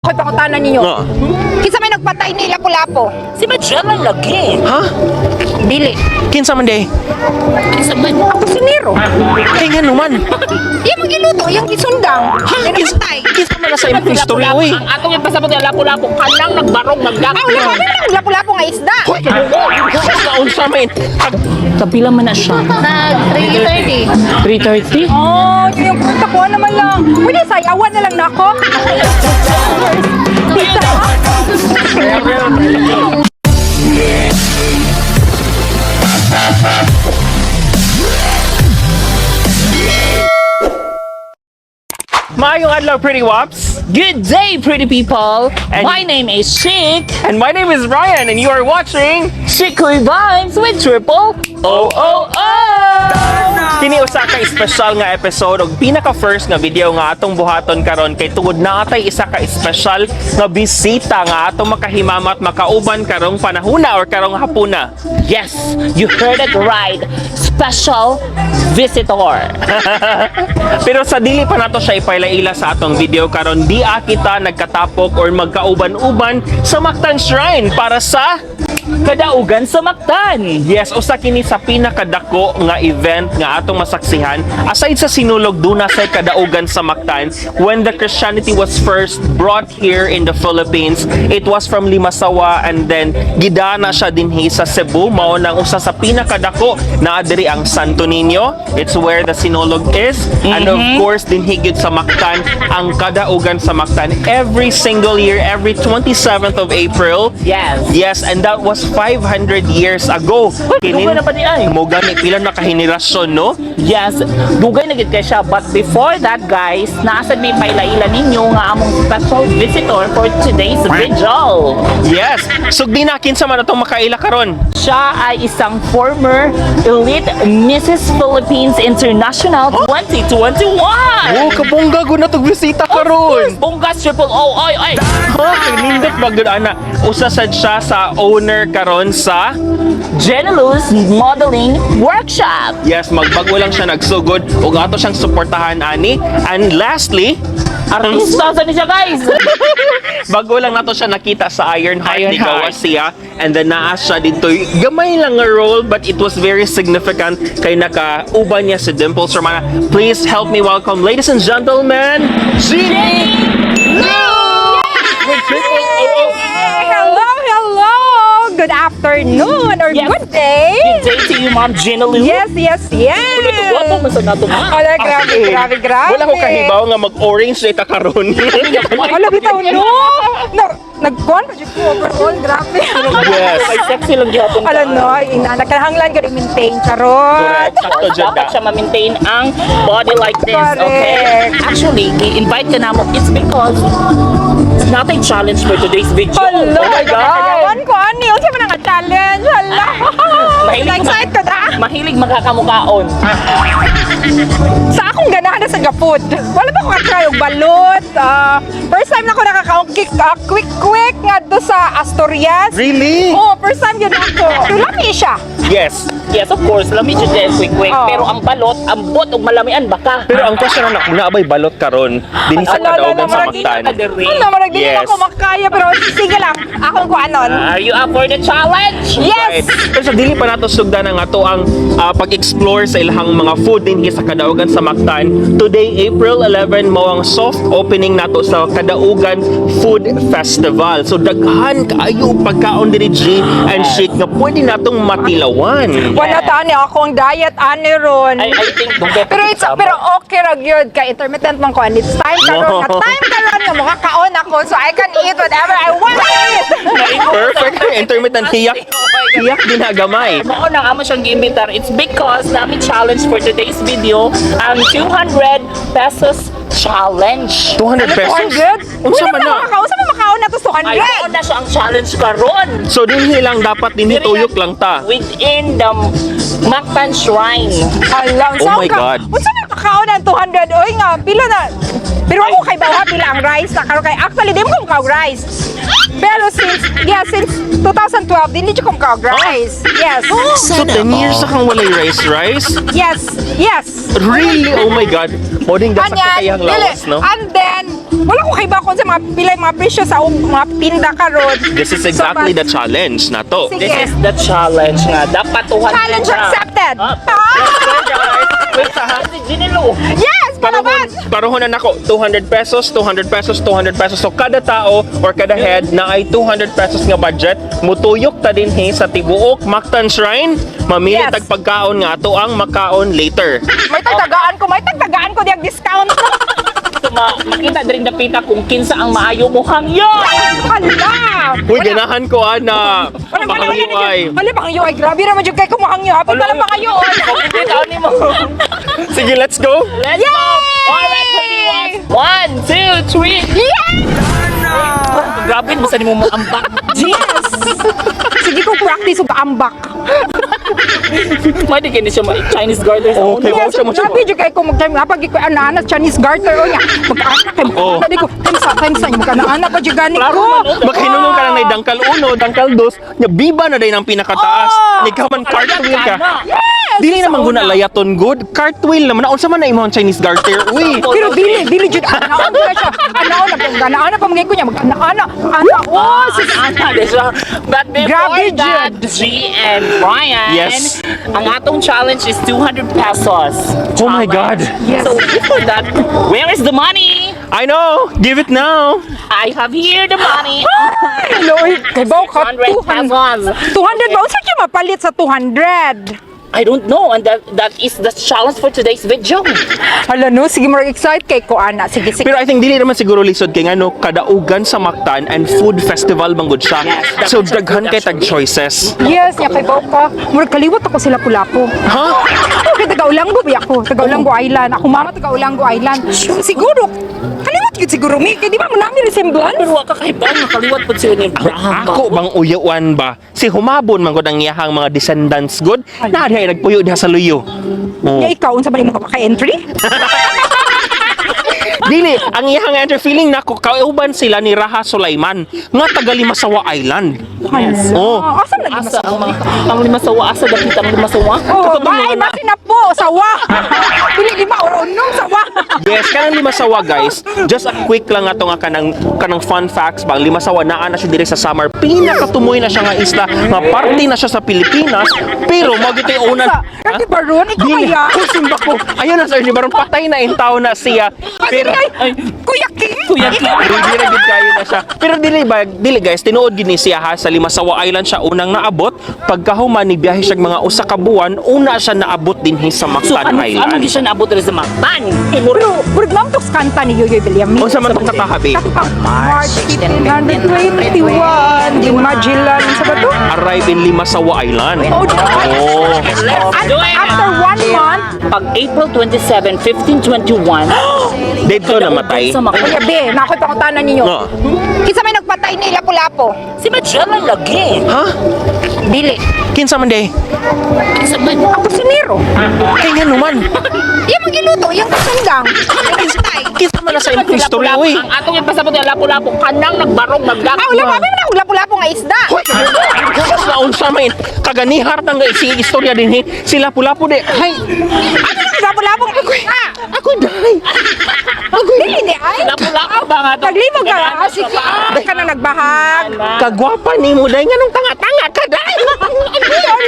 Ko'y pangutanan ninyo. Oo. Kinsa may nagpatay ni Lapu-Lapu? Si Magellan lagi. Ha? Dili. Kinsa man day? Isa man. Ako si Nero. Kay nga naman. Yung magiluto, yung isundang. Yung nagpatay. Kinsa man na sa imong history, uy. Ang atong yung pasabot yung lapu-lapu, kanang nagbarong nagdak. Ah, wala kami lang Lapu-Lapu nga isda. Hoy, kaon sa amin. Kapila man na siya. Nag 3:30. 3:30? Oh, yung tapuan naman lang. Pwede sayawan na lang na ako. Pizza. Maayong adlaw, pretty wops. Good day, pretty people. And- My name is Chic. And my name is Ryan, and you are watching Chicory Vibes with Triple O-O-O. Kini usa ka special nga episode og pinaka first nga video nga atong buhaton karon kay tungod na atay isa ka special nga bisita nga atong makahimamat makauban karong panahuna or karong hapuna. Yes, you heard it right. Special visitor. Pero sa dili pa nato siya ipailaila sa atong video karon di kita nagkatapok or magkauban-uban sa Mactan Shrine para sa Kadaugan sa Mactan. yes, usa kini sa pinakadako nga event nga atong masaksihan aside sa sinulog duna sa Kadaugan sa Mactan when the Christianity was first brought here in the Philippines. It was from Limasawa and then gidana siya dinhi sa Cebu mao nang usa sa pinakadako na adiri ang Santo Niño. It's where the sinulog is and of course dinhi gyud sa Mactan ang Kadaugan sa Mactan every single year, every 27th of April. Yes. And that was 500 years ago. dugay na ba di ay? Mo gani pila na kahenerasyon, no? Yes, dugay na gid kay siya. But before that, guys, naasad may pailaila ninyo nga among special visitor for today's video. Yes. So di na kinsa man atong makaila karon. Siya ay isang former elite Mrs. Philippines International 2021. Oh, kabongga gud na tong bisita karon. Bonggas Triple O, oy. Ha, nindot bagud ana. Usa sad siya sa owner karon sa Genelus Modeling Workshop. yes, magbago lang siya nagsugod ug ato siyang suportahan ani. And lastly, Artista sa niya, guys. bago lang nato siya nakita sa Iron Heart Iron ni Gawas Heart. siya and then naa siya dito gamay lang nga role but it was very significant kay nakauban niya si Dimples Romana. Please help me welcome, ladies and gentlemen, Jeannie! Hello. Good afternoon or Yes. good day. Good day to you, Ma'am Genelus. Yes. Wapo man sa nato, ma. Ala, grabe. Wala ko kahibaw nga mag-orange na ita karon. Ala, bitaw no. Nagkuhan pa dito overall, grabe. Yes. Ay, sexy lang gyapon. Ala no, nagkanahanglan ka i-maintain charot. Correct. Sakto dyan Dapat na. siya ma-maintain ang body like this, Correct. okay? Actually, i-invite ka na mo. It's because it's not a challenge for today's video. Hala, Oh my God! nagkakayawan ko ani, unsa man ang challenge. Hala. Excited ka na? Mahilig magkakamukaon. Sa akong ganahan na sa gapod. Wala ba ko ka-try og balot? First time na ako nakakaong quick nga do sa Asturias. Really? Oh, first time yun ako. Tulami siya. Yes. Yes, of course, lami siya dyan, quick. Oh. Pero ang balot, ambot og malamian baka. Pero ang question na kung naabay balot karon din sa Kadaugan sa Mactan. Ano, marag din Yes. ako makaya pero sige lang. Akong ko anon. Are you up for the challenge? Right. Yes! Pero sa dili pa nato sugdan nga to ang pag-explore sa ilahang mga food din sa Kadaugan sa Mactan. Today, April 11, mo ang soft opening nato sa Kadaugan Food Festival. So daghan kaayo pagkaon diri G and Chic nga pwede natong matilawan. Wala taan ni akong diet ani ron. I think dugay pa Pero okay ra gyud ka intermittent man ko and it's time karon nga makakaon ako so I can eat whatever I want to eat. Perfect. Intermittent hiyak. Hiyak din na gamay. Mao nang amo siyang giimbitar. It's because namin challenge for today's video ang 200 pesos challenge. 200 pesos. 200? Unsa man na? Unsa man makaon na to 200? Ayun na siya ang challenge karon. So dinhi lang dapat dinhi tuyok lang ta. Within the Mactan Shrine. Alam, Oh my God. Unsa man makaon ng 200? Oy nga, pila na. Pero ako kay bawa pila ang rice na karon kay actually di mo kung rice. Pero since 2012 din ko kung rice. Yes. So 10 years na kang walay rice? Yes. Really? Oh my God. Moding gasa Kanyan, kayang dili. lawas, no? And then Wala ko kay bakon sa mga pilay mga presyo sa mga tinda karon. This is exactly the challenge na to. Sige. This is the challenge nga. Dapat 200 Challenge na. accepted. Ah, Wait, ha? Ginilo. Yes, palaban. Parohon na nako, 200 pesos, 200 pesos, 200 pesos. So kada tao or kada head na ay 200 pesos nga budget, mutuyok ta din sa tibuok Mactan Shrine. Mamili Yes. tag pagkaon nga ato ang makaon later. May tagtagaan ko diag discount. Makita din dapita kung kinsa ang maayo mo hangyo. Hala. Uy, ganahan ko ana. Makangiyay. Wala pang UI. Grabe naman jud kay kumahangyo. Happy pala pang ayo. Sige, let's go. Let's go. Alright, 1, 2, 3. Grabe mo sa nimo maambak. Yes. Sige ko practice og ambak. Pwede kini siya Chinese garter sa Okay, una. wow, siya mo siya. Grabe jud kay ko mag-time nga pag ko ana Chinese garter o nya. Mag-anak kay Oh. ana di ko. Time sa mag-ana pa jud gani Klaro ko. man, oh. Maghinulong ka lang na dangkal 1, dangkal 2, nya biba na day ng pinakataas. Oh. Ikaw man cartwheel ka. Yes. Dili naman guna layaton good. Cartwheel naman. Unsa man na imong Chinese garter? Uy. Pero dili jud ana siya. Ana pa mga ko nya mag-ana. Oh, sis. But before Grabe, that, G and Brian, Yes. ang atong challenge is 200 pesos. Oh my God. Yes. So before that, where is the money? I know. Give it now. I have here the money. Hello, kay baw ka 200 pesos. 200 ba? Unsa siya mapalit sa 200? I don't know, and that is the challenge for today's video. Hala no, sige mo excited kay ko ana. Sige. Pero I think dili naman siguro lisod kay ano Kadaugan sa Mactan and food festival manggod siya. Yes, So daghan kay tag choices. Yes, ya kay baw ka. Murag kaliwat ako sila pulapo. Ha? Okay, taga-Ulanggo ba ako? Taga-Ulanggo Island. Ako mama taga-Ulanggo Island. Siguro, kaliwat yun siguro, Mi. Kaya di ba mo namin resemblance? Pero waka kahibang nakaliwat po siya ni Braham. Ako bang uyuan ba? Si humabon manggod ang iyahang mga descendants good. Na diha nagpuyo diha sa luyo. Oh. Ya ikaw, unsa ba mo ka-entry? Dili, ang iyahang enter feeling nako kauban sila ni Raha Sulaiman nga taga Limasawa Island. Yes. Oh. Asa na Asa ang limasawa, asa dapit ang limasawa. Oh, Katong bahay mga natin na po, sawa. Pili lima or unong sawa. Yes, kanang Limasawa guys. Just a quick lang ato nga kanang fun facts bang Limasawa naa na siya diri sa summer. Pinakatumoy na siya nga isla, nga parte na siya sa Pilipinas, pero mo gitoy unan. Kasi baron, ikaw Dili, kaya. simba ko. Ayun na sir, di baron patay na in tao na siya. Pero Ay, Kuya King. Kuya King. hindi na gid kayo na siya. Pero dili guys, tinuod gid ni siya ha sa Limasawa Island siya unang naabot. Pagkahuman ni biyahe siya mga usa ka buwan, una siya naabot dinhi sa So Mactan ano Island. siya naabot rin sa Mactan? Pero, burag lang tos kanta ni Yoyoy Villami. Unsa man tong kakahabi? March 1521, di Magellan, sa ba to? Arrive in Limasawa Island. Oh, Oh. After 1 month, Pag April 27, 1521, Dito namatay. sa Mactan. Kuya B, nakot-takotanan ninyo. No. Kinsa may nagpatay ni Lapu-Lapu? Si Magellan lagi. Ha? Dili. Kinsa man day? Sa Ako si Nero. Kay nga naman. Yung magiluto, yung kasanggang. Kinsa man na sa history uy. Ang atong yung pasabot yung lapu-lapu, kanang nagbarong nagdak. Ah, wala pa. May mga lapu-lapu nga isda. Kusas na unsa man kaganihar tang si istorya dinhi. Sila pula-pu de. Hay, Ano yung lapu-lapu? ako dai. Dili, di ay. Lapu-lapu ba nga to? Paglimog ka. Sige. Ka na nagbahag. Kagwapa ni mo dai nganong tanga-tanga ka dai.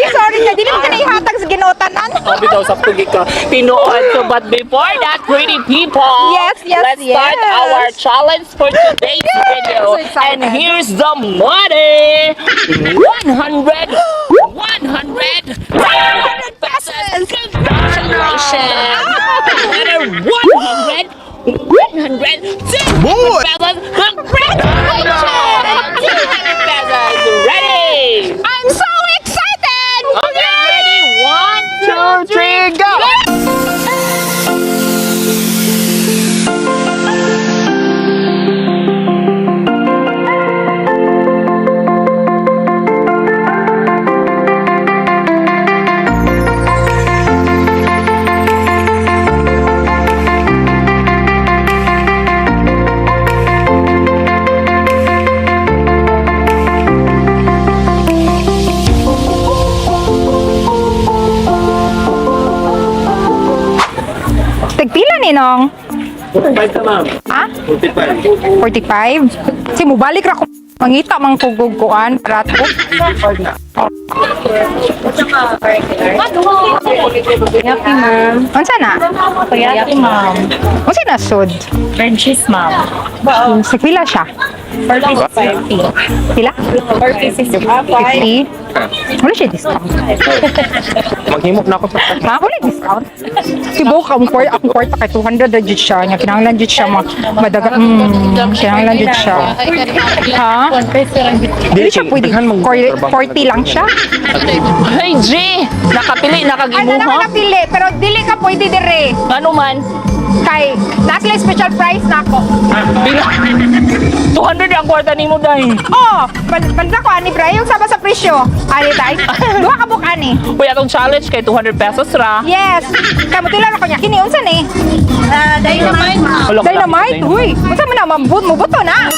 Sorry. Dili mo ka na ihatag sa ginotanan. Sabi daw sa pugi ka, tinuod ko. But before that, pretty people, Yes, let's start yes. our challenge for today's video. so excited. And here's the money. 100 pesos. Congratulations. Winner 100 Boy! pesos. Congratulations. 200 pesos. Ready? I'm so excited. Okay, ready? 1, 2, 3, go! Tagpila ni Nong. Ha? 45? Si mo balik ra ko mangita mang kuguguan prato. Yaki, ma'am. Unsa na? Yaki, ma'am. Unsa na sud? Red cheese, ma'am. Sa pila siya? 50. Pila? 50. 50? Wala siya discount. Maghimok na ako sa Ha? Wala discount? Kibo ka, akong kwarta kay 200 na jud siya. Nga kinahanglan jud siya madaga. Kinahanglan jud siya. Ha? Dili siya pwede. 40 lang siya. Hey, G! Nakapili, Ay, na nakagimuha. napili. Pero dili ka pwede dire. Ano man? Kay, nasa special price na ako. Pila? 200 ang kwarta ni mo, day. Oh, banda ko, ani, pre. Yung sama sa presyo. Ani, tay. Duha ka buk, ani. Uy, atong challenge kay 200 pesos ra. Yes. Kaya mo tila ko niya. Kini, unsa ni? Dynamite, ma'am. Dynamite? Uy, unsa mo na, mabuto na.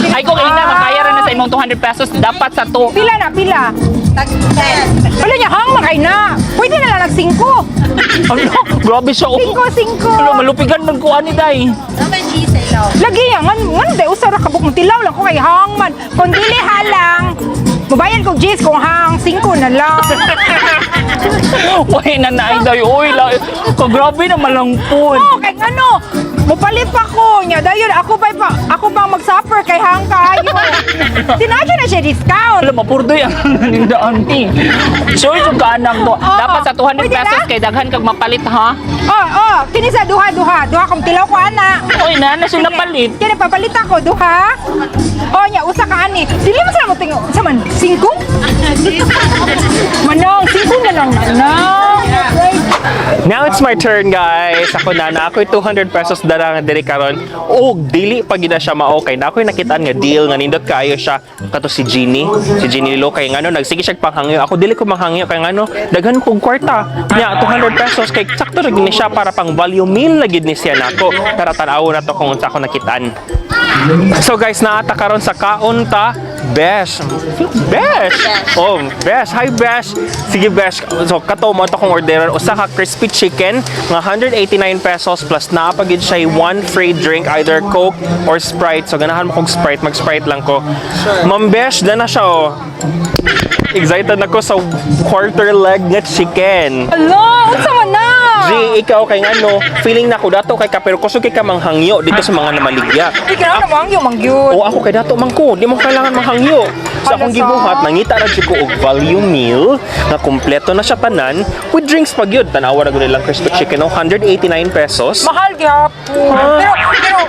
Ay, kung ina, makaya rin na sa imong 200 pesos, dapat sa to. Pila na, pila. Wala niya, hang makay na. Pwede na lang nag-5. Ano? Grabe siya. 5. Ano, malupigan man ko ani, day. Lagi yan, man, day, usara ka buk, tilaw lang ko kay hang man. Kung dili halang, mabayan ko Jis kung hang 5 na lang. Uy, nanay, day. Uy, kagrabe naman lang po. Oh, kay ano, mupalit pa ko niya. Dayon, ako pa mag-suffer kay hang kayo. Sinadyo na siya discount. Alam, mapurdoy ang nanindaan, ti. Sure, yung kaanak to. Dapat sa 200 pwede pesos na? kay daghan kag mapalit, ha? Oh, kini sa duha kung tilaw ko ana. Uy, na siya napalit. Kini papalit ako duha. Oh, nya usa ka ani. Dili mo sa mo tingo. Sa man 5? Manong 5 na lang manong. Now it's my turn, guys. Ako na ako'y 200 pesos dala nga diri karon. Og dili pa gid na siya mao kay na ako'y nakitaan nga deal nga nindot kaayo siya kato si Jeannie. Si Jeannie Lilo kay ngano nagsige siya panghangyo. Ako dili ko manghangyo kay ngano daghan kog kwarta. Nya 200 pesos kay sakto ra gid ni siya para pang value meal na gid ni siya nako. Tara tan-awo na to kung unsa ako nakitaan. So guys, naata karon sa kaunta Besh. Besh. Oh, Besh. Hi Besh. Sige Besh. So kato mo to kong orderan usa ka crispy chicken nga 189 pesos plus naapagid siya one free drink either Coke or Sprite. So ganahan mo kog Sprite, mag-Sprite lang ko. Ma'am Besh, dana siya oh. Excited ako sa quarter leg nga chicken. Hello, unsa man na? G, ikaw kay ngano, feeling na ko dato kay ka pero kusog kay ka manghangyo dito sa mga namaligya. Ikaw na mangyud. O ako kay dato man ko, di mo kailangan manghangyo. Sa akong gibuhat, nangita ra jud ko og value meal na kumpleto na siya tanan with drinks pa gyud. Tanawa ra gud nilang crispy chicken no, 189 pesos. Mahal gyapon. Pero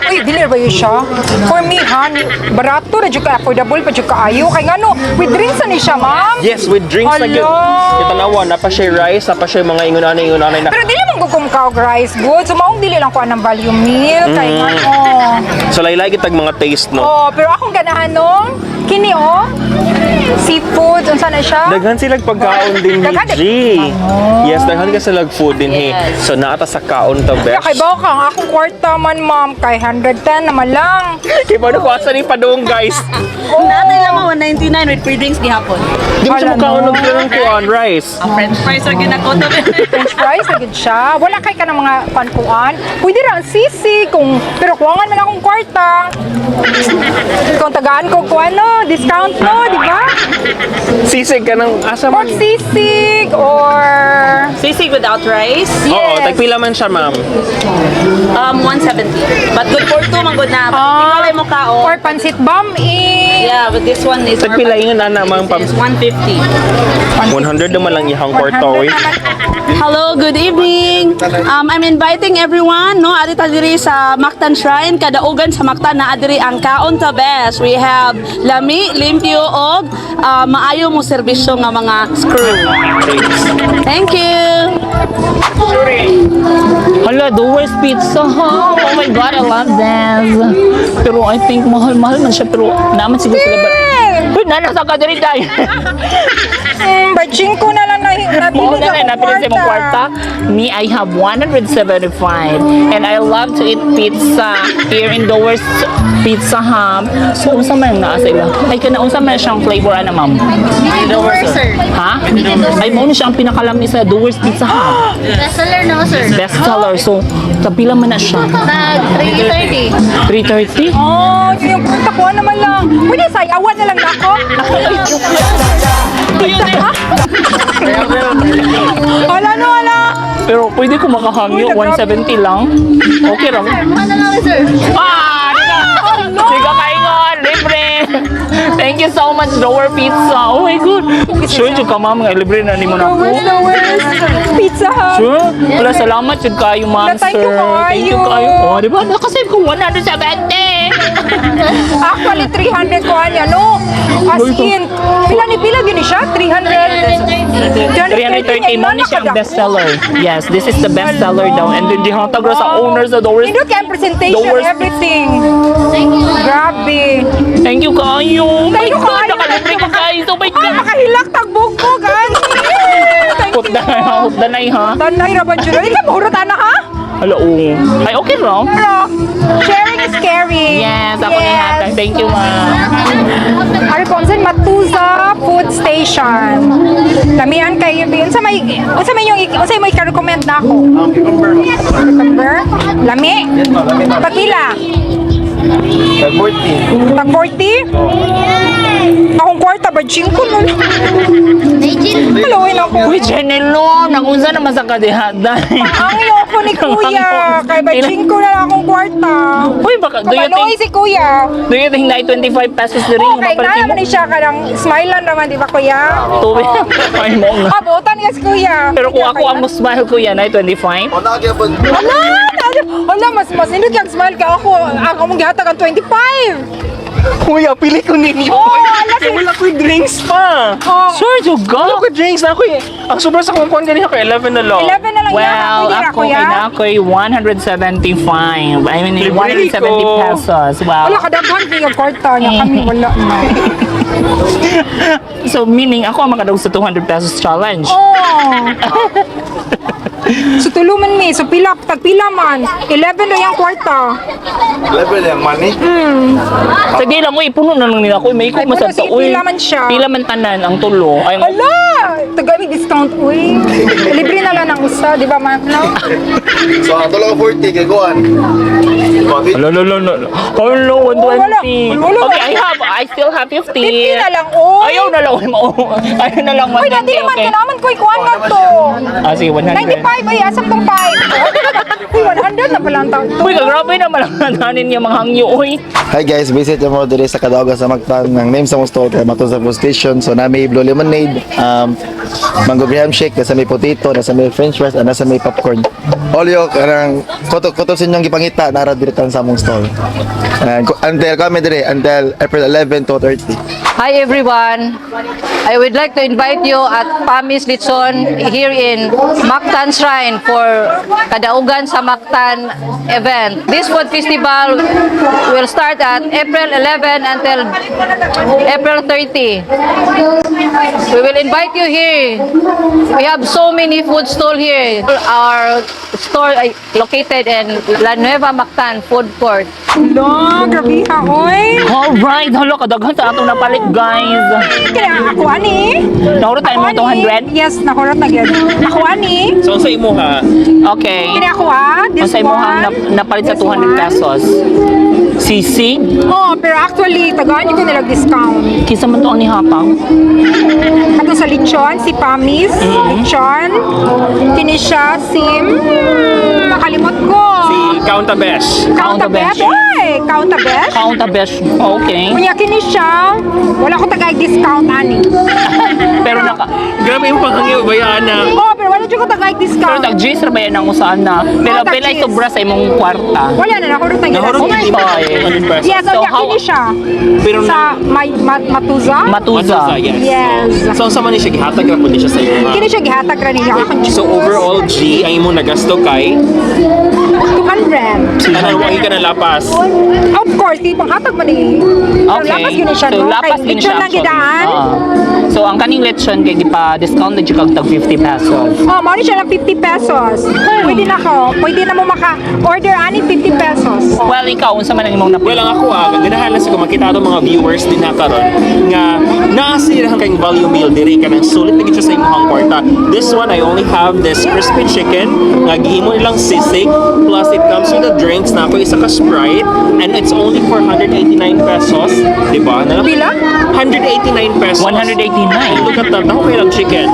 uy, dili ba yun siya? For me, honey, barato na jud ka, affordable pa jud kaayo. Kay ngano, with drinks na ni siya, ma'am. Yes, with drinks na gyud. Hala. Tanawa na pa siya rice, na pa siya mga ingunanay na. Pero dili man gugum ka og rice good. So maong dili lang ko anang value meal kay ngano. So laylay kitag mga taste no. Oh, pero akong ganahan nung kini oh. Seafood, unsa na siya? Daghan sila pagkaon din ni Daghan G. Yes, daghan ka sila food din he. So naata sa kaon to Kaya best. kay bawa kang akong kwarta man, ma'am, kay 110 naman lang. Kay ba ko asa ni padung guys. Nanay lang mo, 199 with free drinks gihapon. Di mo siya Wala, makaon no. og lang kuan rice. French fries are ginakoto. French fries, agad siya. Wala kay ka ng mga pankuan. Pwede ra ang sisi kung pero kuwangan man akong kwarta. Kung tagaan ko kuan no, discount no, di ba? Sisig ka ng asa man. Pork sisig or Sisig without rice, Oo, yes. tagpila man siya, ma'am. 170. But good for two, man good na. But ikaw ay mo kaon. or pansit bami. Yeah, but this one is more Tagpila ingon ana ma'am pam. This is 150. 100 naman lang ihang kwarto eh. Hello, good evening. I'm inviting everyone, no, adita diri sa Mactan Shrine, Kadaugan sa Mactan na adiri ang kaon ta best. We have lami, limpyo og maayo mo serbisyo nga mga screw. Thank you. Hala, the worst pizza, ha? Oh my God, I love that. Pero I think mahal-mahal man siya. Pero naman siguro sila ba? Uy, nasa ka diri day. Bajing ko na lang Mo nabili na rin, napili sa mong kwarta. Me, I have 175. And I love to eat pizza here in Doors Pizza Hub. So, unsa man yung naa sa ila? Ay, unsa man siyang flavor, ano, ma'am? Doors, sir. Ha? Ay, mo na siya ang pinakalamis sa Doors Pizza Hub. Bestseller no, sir. Best seller. So, kapila man na siya. Tag 330. 330? Oh, yung takuan naman lang. Pwede sayawan na lang na ako. Wala no, wala. Pero pwede ko makahangyo, 170 lang. Okay lang. Ano lang, sir? Di ka kaingon, libre. Thank you so much, Dower Pizza. Oh my God. Sure, yung ka ma'am, nga libre na ni mo na ako. Pizza Hut. Sure. Wala, salamat yun kayo, ma'am, Thank sir. you kayo. Thank you kayo. Oh, di ba? Nakasave ko 170. Actually, 300 ko niya, no? As in, pila gini siya? 300. 330 mo ni siya ang bestseller. Yes, this is the bestseller daw. And then dihatag ra sa owners sa Doors. Hindi kaya presentation, Doors. everything. Grabe. Thank you kayo. Thank you kayo. Nakalibre ka guys. Oh my Oh, God. makahilak tagbog ko, gani. Thank Hot you. na ha. Tanay ra ba dyan? Ikaw, mahurot na ha? Hello. Ay, okay lang. Pero, sharing is caring. Yes, ako ni hatag. Thank you, ma'am. Ari po, unsan Matuza Food Station. Lamian kayo, unsa may ka-recommend na ako? Cucumber. Lami. Pagpila. Tag 40. Tag 40? Akong kwarta ba? 5 nun. Haluin ako. Uy, Janelo, nakunsa naman sa kadihada. Ang loko ni Kuya. Kaya ba 5 na lang akong kwarta. Uy, baka, Kapaloy si Kuya. do you think na 25 pesos na rin? Okay, na naman ni siya. Karang smile lang naman, di ba Kuya? Tubig. Ay mo nga. Abutan ka si Kuya. Pero kung ako ang mas mahal ko yan ay 25. Wala, mas hindi kang smile ka ako. Ako mong gihatag ang 25. Kuya, pili ko ninyo. Oh, ala, Kaya wala ko yung drinks pa. Oh, Sure, you Wala go. ko yung drinks na ako eh. Ang sobrang sa kumukuhan ganyan ako, 11 na lang. 11 na lang yan. Well, Pwede na, ako Kuya. ay ako'y 175. I mean, Libre 170 ko. pesos. Wow. Wala, kadaghan kayo ang kwarta niya. Kami wala na. So, meaning ako ang makadawag sa 200 pesos challenge. Oh. So tuluman mi, so tagpila man. 11 na yung kwarta. Level yung money. Sige lang, uy, puno na lang nila ako. May ikot Ay, puno, masagta. sige, Uy, pila man siya. Pila man tanan ang tulo. Ay, Ala! Tagami discount, uy. Libre na lang ng isa, di ba ma'am? No? So, ato lang 40 kay Kuan. Hello, 120. wala. Okay, I still have 50. 50 na lang, uy. Ayaw na lang, ayaw na lang 120. Uy, dati naman okay. ka naman ko ikuan na to. Ah, sige, 100. 95, ay, asap tong 5. Uy, 100 na pala ang taon to. Uy, grabe naman ang nananin niya mga hangyo, uy. Hi guys, visit yung mga diri sa Kadaugan sa Mactan. Ang name sa mong store kay Mactan Food Station. So, nami blue lemonade, mango graham shake, nasa may potato, nasa may french fries, at nasa may popcorn. All yung karang kotok sa inyong gipangita, nara diritan sa mong store. Until kami diri, until April 11 to 30. Hi everyone. I would like to invite you at Pamis Lechon here in Mactan Shrine for Kadaugan sa Mactan event. This food festival will start at April 11 until April 30. We will invite you here. We have so many food stall here. Our store located in La Nueva Mactan Food Court. Lo, grabe ha, uy. Alright, halo, kadaghan sa atong napalit, guys. Kaya ako ani. Nauro tayo mga 200? Yes, nakurot na gyud. Ako ani. So, sa imo ha, Okay. Kaya ako Ang this sa imo one. napalit sa This 200 one. pesos. Sisi? Oh, pero actually, tagaan ko nilang discount. Kisa man to ang nihapang. Ato sa lechon, si Pamis, lechon. Kini siya, nakalimot ko. si Countabesh. Countabesh. Uy, Countabesh. Count a besh. Okay. Kunya kini siya, wala ko tagay discount ani. Pero naka... Grabe yung panghangyo, bayaan na. Oh, pero wala dyan ko tag-like Pero discount. tag-G's na ba yan ang usaan na? Pero tag-G's. pilay sobra sa imong kwarta. Wala na, nahurot na Nahurot gina. hindi my mo God. 100 pesos. Yes, So, so, how- kini siya. Pero Sa Matuza? Matuza. yes. Yes. So, sa man siya gihatag ra po siya sa iyo. Kini siya gihatag ra niya. So, overall, G, ay mo nagasto kay 200. tanan wagi ka na lapas. Of course, di panghatag man eh. Pero lapas yun siya, So, no? lapas Kay din lechon siya lang actually. gidaan. So, ang kaning lechon kay gipa-discount na dyan kag tag 50 pesos. Oh, mao ni siya ng 50 pesos. Pwede na ko. Pwede na mo maka-order ani 50 pesos. Well, ikaw, unsa man ang imong Well, ang ako gaganahan lang sa makita ato mga viewers din na karon nga naasirahan kayong value meal diri ka ng sulit na gid siya sa imong kwarta. This one I only have this crispy chicken nga gihimo nilang sisig plus it comes with the drinks na ako isa ka Sprite and it's only for 189 pesos, di ba? Pila? 189 pesos. 189. Look at that. Ako kailang chicken.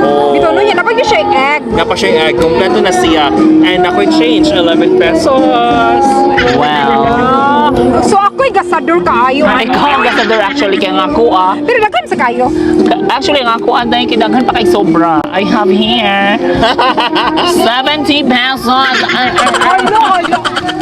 Oh. Ito no yan, napag siya yung egg. Nga pa siya egg. Kompleto na siya. And ako'y change 11 pesos. Wow. So ako'y gasador kaayo. Ikaw ang gasador actually kaya nga ako Pero daghan sa kayo. Actually, ang ako anday kidaghan pa kay sobra. I have here 70 pesos. Ano?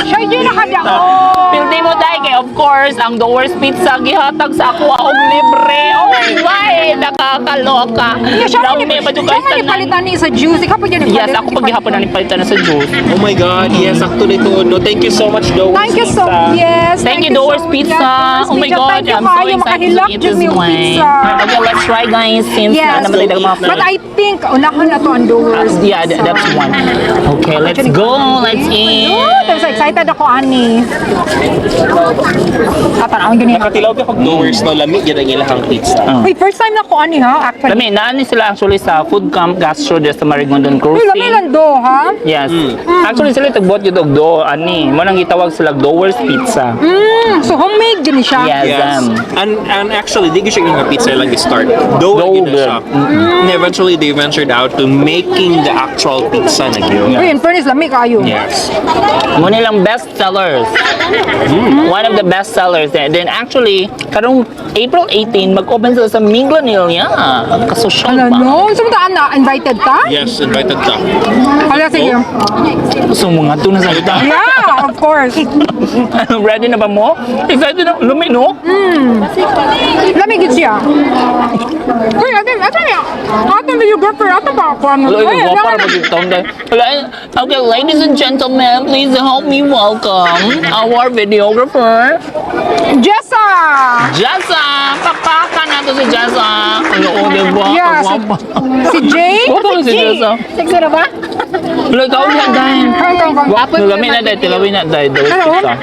Siya yun nakadaon. Pildi mo dahil kay of course, ang Doors Pizza gihatag sa ako og libre. Oh my God, nakakaloka. Yeah, siya man Lami ba yung siya man ipalitan ni sa juice. Ikaw pa yun Yes, ako paghihapon na nipalitan na sa juice. Oh my God, yes, actually to. No, thank you so much, Doors Thank you so Pizza. yes. Thank you, so Doors much. Pizza. Yes, Oh my Pizza. God, Thank you I'm so kayo. excited to Makahilak eat dyan this yung one. pizza. Okay, let's try guys since Yes. naman tayo mga But I think, unahan na to ang Doors. Yeah, that's one. Okay, let's go. Let's eat. I'm so excited ako, Ani. Tatanawin ganyan. Nakatilaw ka pag Doors, no, lamig yan ang ilahang pizza. Wait, first time na ako, Ani, ha? Actually. Lami, naani sila actually sa food camp gastro des sa Marigondon Uy, Cruising. lami lang do, ha? Yes. Actually sila tagbot yung do ani. Mo nang gitawag sila Doors Pizza. So homemade din siya. Yes. Yes. And actually, di ko siya yung pizza lang start. Dough Dough na siya. And eventually, they ventured out to making the actual pizza na yun. Uy, in fairness, lami kayo. Yes. Mo nilang best sellers. One of the best sellers. Then actually, karong April 18 mag-open sila sa Minglanilla. Kasosyal Alam pa. mo, sumutaan na, invited ka? Yes, invited ka. Hala, sige. Gusto mo nga ito na salita. Yeah, of course. Ready na ba mo? Excited na. Lumi, no? Lamigid siya. Uy, ate niya. Ate videographer, ate pa ako. Hello, Uy, yung alam para na. mag-itong dahil. Okay, ladies and gentlemen, please help me welcome our videographer, Jessa! Jessa! Pakpakan nato si Jessa! Ano, diba? Yeah, Kagwapa. Si Jay? Guwapo si Jessa. Sexy na ba? Wala, ikaw na dahil. Guwapo. Nulami na dahil, tilawin na dahil. Dawit Hello? pizza.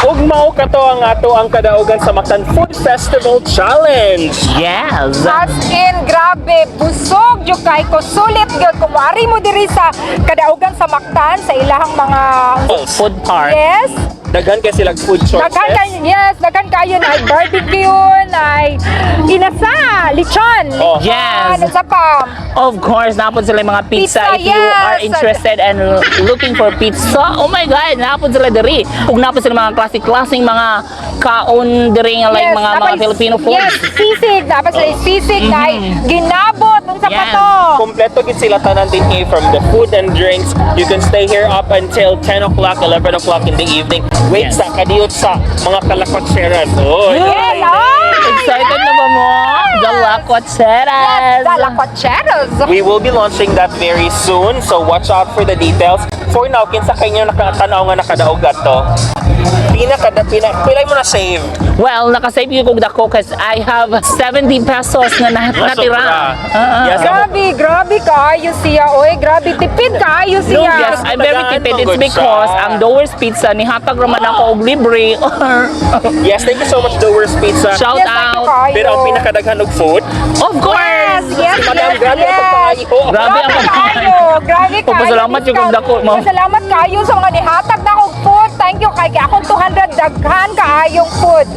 Ug mao kato ang ato ang Kadaugan sa Mactan Food Festival Challenge. Yes! As in, grabe, busog yung kay ko. Sulit yun. Kung maari mo diri sa Kadaugan sa Mactan, sa ilahang mga... Food park. Yes. Daghan kay silang food choices. Daghan kayo na barbecue, na inasa, lechon. Oh. Yes. Ano sa pa? Of course, napod sila yung mga pizza. Pizza, If you are yes. interested and looking for pizza, oh my God, napod sila diri. Kung napod sila mga klaseng mga kaon diri nga like mga Filipino food. Yes, sisig. Dapat sila sisig, ginabot. Unsa pa Yes. to? Kompleto gid sila tanan din from the food and drinks. You can stay here up until 10 o'clock, 11 o'clock in the evening. Wait Yes. sa kadiyot sa mga kalakotseras. Oh, Yes, ay! Excited na ba mo? The Lacocheras! Yes, the lacocheros. We will be launching that very soon, so watch out for the details. For now, kinsa kayo nakatanaw nga nakadaogat to? Pilay mo na save. Well, nakasave ko kung dako kasi I have 70 pesos na natira. Yes, Grabe kayo siya. Oy, grabe, tipid kayo siya. Yes, I'm very tipid. It's because ang Doors Pizza nihatag raman ako og libre. yes, thank you so much, Doors Pizza. Shout Yes, thank you out. kayo. Pero ang pinakadaghan og food, Of course! Yes, Madam, yes, grabe ang yes. pagpangayo. Grabe ang kayo. Grabe kayo. Papasalamat yung Discount. dako, ma'am. Pasalamat kayo sa mga nihatag na kong food. Thank you kay akong 200 daghan kaayong food.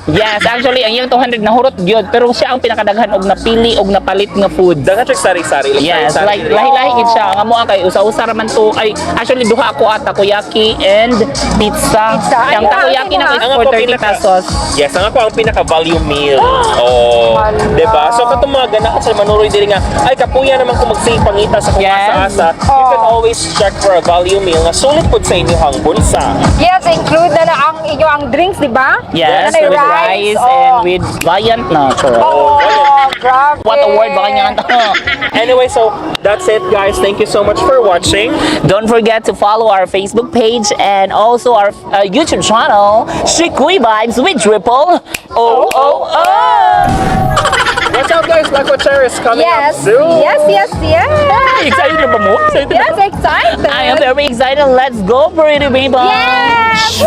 Yes, actually, ang iyang 200 nahurot yun, pero siya ang pinakadaghan og napili og napalit nga food. Dagat siya sari-sari. Yes, sari-sari like diri. lahi-lahi gid siya. Nga mo kay usa-usa raman to. Ay, actually duha ako at takoyaki and pizza. Ang Ay, takoyaki ay, na is Ang for ako 30 pesos. Yes, ang ako ang pinaka-value meal. Oh, 'di ba? So katong mga ganahan sa manuroy diri nga, ay kapuya naman kung magsing pangita sa kung Yes. asa-asa. You can always check for a value meal nga sulit pud sa inyong bulsa. Yes, include na ang inyo ang drinks, di ba? Yes, Na with rice and with Valiant Natural. Oh, grabe. What award ba kanya to? Anyway, so that's it guys. Thank you so much for watching. Don't forget to follow our Facebook page and also our YouTube channel, Shikui Vibes with Triple O. Watch out guys, Mouthwatering is coming Yes, up soon. yes, yes, yes. Excited na ba mo? Excited na Yes, ba? excited. I am very excited. Let's go, pretty people. Yes.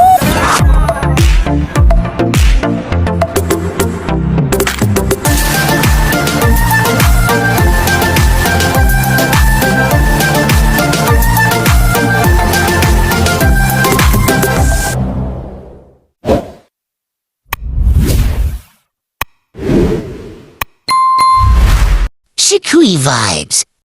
Shikui Vibes.